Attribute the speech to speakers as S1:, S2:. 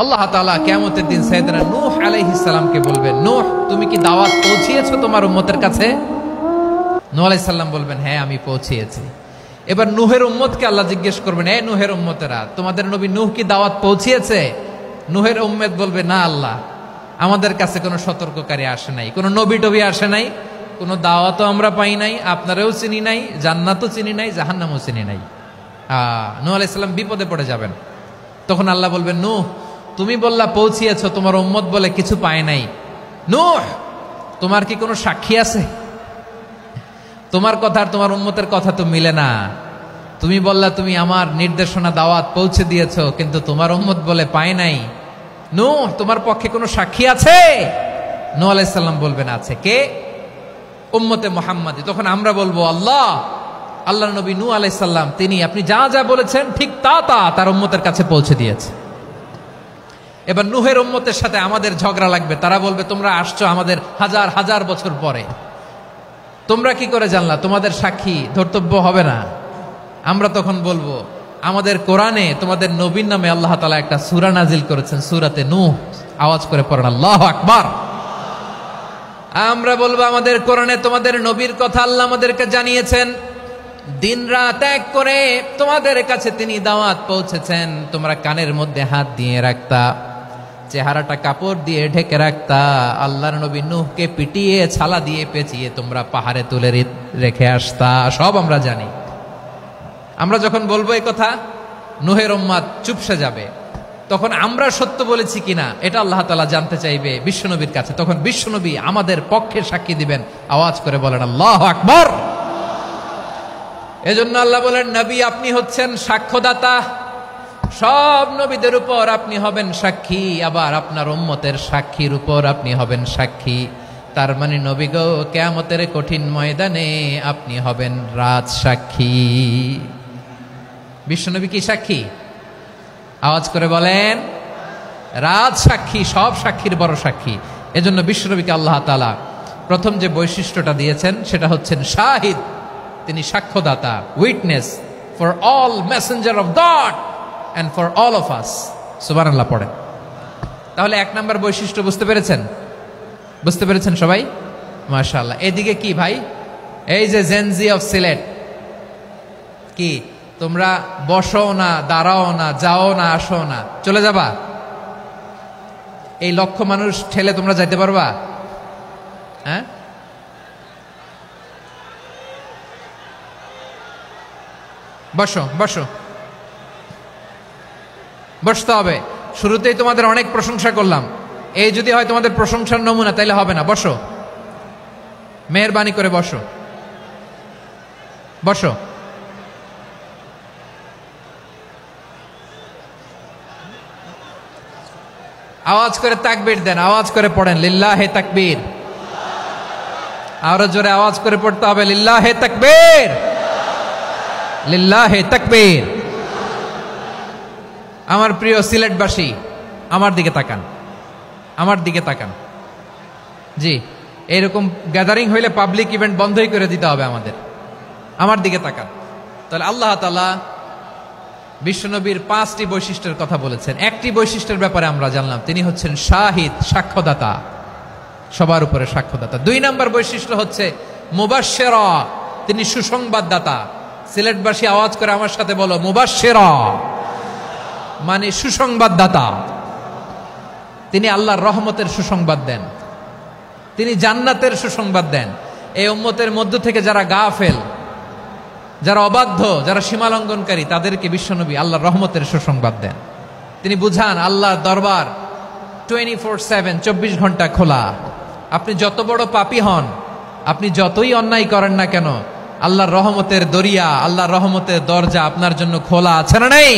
S1: আল্লাহ তাআলা কিয়ামতের দিন সাইয়েদনা নূহ আলাইহিস সালামকে বলবেন, নূহ তুমি কি দাওয়াত পৌঁছিয়েছো তোমার উম্মতের কাছে? নূহ আলাইহিস সালাম বলবেন, হ্যাঁ আমি পৌঁছিয়েছি। এবার নূহের উম্মতকে আল্লাহ জিজ্ঞেস করবেন, এ নূহের উম্মতেরা, তোমাদের নবী নূহ কি দাওয়াত পৌঁছিয়েছে? নূহের উম্মত বলবে, না আল্লাহ, আমাদের কাছে কোনো সতর্ককারী আসে নাই, কোনো নবী টবি আসে নাই, কোনো দাওয়াতও আমরা পাই নাই, আপনারাও চিনি নাই, জান্নাতও চিনি নাই, জাহান্নামও চিনি নাই। নূহ আলাইহিস সালাম বিপদে পড়ে যাবেন। তখন আল্লাহ বলবেন, নূহ তুমি বললা পৌঁছিয়েছো, তোমার উম্মত বলে কিছু পায় নাই। নূহ তোমার কি কোনো সাক্ষী আছে? তোমার কথা আর তোমার উম্মতের কথা তো মিলে না। তুমি বললা তুমি আমার নির্দেশনা দাওয়াত পৌঁছে দিয়েছো, কিন্তু তোমার উম্মত বলে পায় নাই। নূহ তোমার পক্ষে কোনো সাক্ষী আছে? নূহ আলাইহিস সালাম বলবেন, আছে। কে? উম্মতে মুহাম্মাদি। তখন আমরা বলবো, আল্লাহ নবী নূহ আলাইহিস সালাম তিনি আপনি যা যা বলেছেন ঠিক তা তার উম্মতের কাছে পৌঁছে দিয়েছে। এবার নূহের উম্মতের সাথে আমাদের ঝগড়া লাগবে। তারা বলবে, তোমরা আসছো আমাদের হাজার হাজার বছর পরে, তোমরা কি করে জানলা? তোমাদের সাক্ষী ধর্তব্য হবে না। আমরা তখন বলবো, আমাদের কোরআনে তোমাদের নবীর নামে আল্লাহ তাআলা একটা সূরা নাজিল করেছেন, সূরাতে নূহ। আওয়াজ করে পড়েন আল্লাহু আকবার। আমরা বলবো, আমাদের কোরআনে তোমাদের নবীর কথা আল্লাহ আমাদেরকে জানিয়েছেন, দিন রাত এক করে তোমাদের কাছে তিনি দাওয়াত পৌঁছেছেন। তোমরা কানের মধ্যে হাত দিয়ে রাখতা, চেহারাটা কাপড় দিয়ে ঢেকে রাখতা, আল্লাহর নবী নূহকে পিটিয়ে ছালা দিয়ে পেঁচিয়ে তোমরা পাহাড়ে তুলে রেখে আসতা। সব আমরা জানি। আমরা যখন বলবো এই কথা, নূহের উম্মত চুপসে যাবে। তখন আমরা সত্য বলেছি কিনা এটা আল্লাহ তাআলা জানতে চাইবে বিশ্বনবীর কাছে। তখন বিশ্বনবী আমাদের পক্ষে সাক্ষী দিবেন। আওয়াজ করে বলেন আল্লাহু আকবার। এজন্য আল্লাহ বলেন, নবী আপনি হচ্ছেন সাক্ষ্যদাতা, সব নবীদের উপর আপনি হবেন সাক্ষী, আবার আপনার উম্মতের সাক্ষীর উপর আপনি হবেন সাক্ষী। তার মানে নবী গো, কিয়ামতের কঠিন ময়দানে আপনি হবেন রাজ সাক্ষী। বিশ্বনবী কি সাক্ষী? আওয়াজ করে বলেন, রাজ সাক্ষী, সব সাক্ষীর বড় সাক্ষী। এজন্য বিশ্বনবীকে আল্লাহ তাআলা প্রথম যে বৈশিষ্ট্যটা দিয়েছেন সেটা হচ্ছেন শাহিদ। তিনি সাক্ষ্যদাতা, witness for all messenger of God and for all of us। সুবহানাল্লাহ পড়েন। তাহলে এক নাম্বার বৈশিষ্ট্য বুঝতে পেরেছেন? বুঝতে পেরেছেন সবাই? মাশাআল্লাহ। এদিকে কি ভাই, এই যে জেনজি অফ সিলেট, কি তোমরা বসো না, দাঁড়াও না, যাও না, আসো না, চলে যাবা? এই লক্ষ মানুষ ঠেলে তোমরা যাইতে পারবা? হ্যাঁ, বসো বসো, বসতে হবে। শুরুতেই তোমাদের অনেক প্রশংসা করলাম, এই যদি হয় তোমাদের প্রশংসার নমুনা, তাইলে হবে না। বসো, মেহেরবানি করে বসো, বসো। আওয়াজ করে তাকবীর দেন, আওয়াজ করে পড়েন লিল্লাহে তাকবীর। আরো জোরে আওয়াজ করে পড়তে হবে, লিল্লাহে তাকবীর, লিল্লাহে তাকবীর। আমার প্রিয় সিলেটবাসী, আমার দিকে তাকান, আমার দিকে তাকান। জি, এরকম গ্যাদারিং হইলে পাবলিক ইভেন্ট বন্ধই করে দিতে হবে আমাদের। আমার দিকে তাকান। তাহলে আল্লাহ তাআলা বিশ্বনবীর 5টি বৈশিষ্ট্যের কথা বলেছেন। একটি বৈশিষ্ট্যের ব্যাপারে আমরা জানলাম, তিনি হচ্ছেন শাহিদ, সাক্ষ্যদাতা, সবার উপরে সাক্ষ্যদাতা। 2 নাম্বার বৈশিষ্ট্য হচ্ছে মুবাশশিরা, তিনি সুসংবাদদাতা। সিলেটবাসী আওয়াজ করে আমার সাথে বলো, মুবাশশিরা মানে সুসংবাদদাতা। তিনি আল্লাহর রহমতের সুসংবাদ দেন, তিনি জান্নাতের সুসংবাদ দেন। এই উম্মতের মধ্য থেকে যারা গাফেল, যারা অবাধ্য, যারা সীমালঙ্ঘনকারী, তাদেরকে বিশ্বনবী আল্লাহর রহমতের সুসংবাদ দেন। তিনি বুঝান আল্লাহর দরবার 24/7, 24 ঘন্টা খোলা। আপনি যত বড় পাপী হন, আপনি যতই অন্যায় করেন না কেন, আল্লাহর রহমতের দরিয়া, আল্লাহর রহমতের দরজা আপনার জন্য খোলা আছে না নেই?